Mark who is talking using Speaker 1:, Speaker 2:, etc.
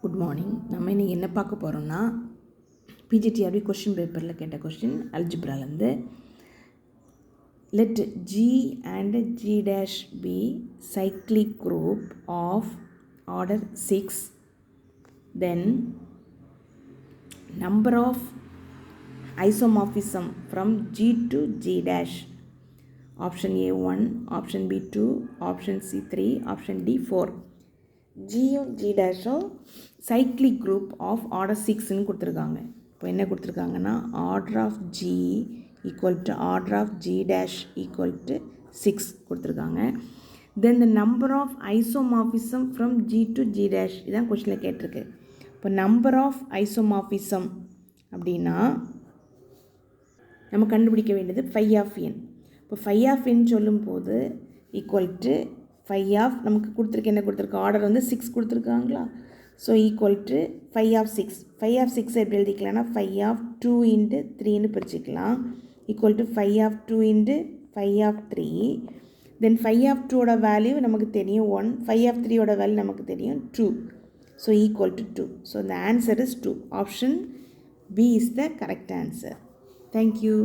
Speaker 1: Good morning. நம்ம இன்றைக்கி என்ன பார்க்க போகிறோம்னா பிஜிடிஆர்பி கொஷின் பேப்பரில் கேட்ட கொஷின் அல்ஜிப்ராலேருந்து. Let G and G dash be cyclic group of order 6, then number of isomorphism from G to G dash. Option A 1, option B 2, option C 3, option D 4. ஜியும் G டேஷும் cyclic group of order 6ன்னு கொடுத்துருக்காங்க. இப்போ என்ன கொடுத்துருக்காங்கன்னா order of G equal to order of G dash equal to 6 கொடுத்துருக்காங்க. Then the number of isomorphism from G to G dash இதான் கொஸ்டினில் கேட்டிருக்கு. இப்போ நம்பர் ஆஃப் ஐசோமார்பிசம் அப்படின்னா நம்ம கண்டுபிடிக்க வேண்டியது ஃபை ஆஃப் என். இப்போ ஃபை ஆஃப் என் சொல்லும்போது ஈக்குவல் டு ஃபை ஆஃப் நமக்கு கொடுத்துருக்கு, என்ன கொடுத்துருக்கு, ஆர்டர் வந்து 6 கொடுத்துருக்காங்களா. So equal to phi of 6. Phi of 6 எப்படி எழுதிக்கலாம்னா ஃபை ஆஃப் 2 இன்ட்டு 3ன்னு பிரிச்சுக்கலாம். Equal to phi of 2 into phi of 3. Then phi of 2ஓட வேல்யூ நமக்கு தெரியும் 1, ஃபை ஆஃப் 3ஓட வேல்யூ நமக்கு தெரியும் 2. So equal to 2. So the answer is 2. Option B is the correct answer. Thank you.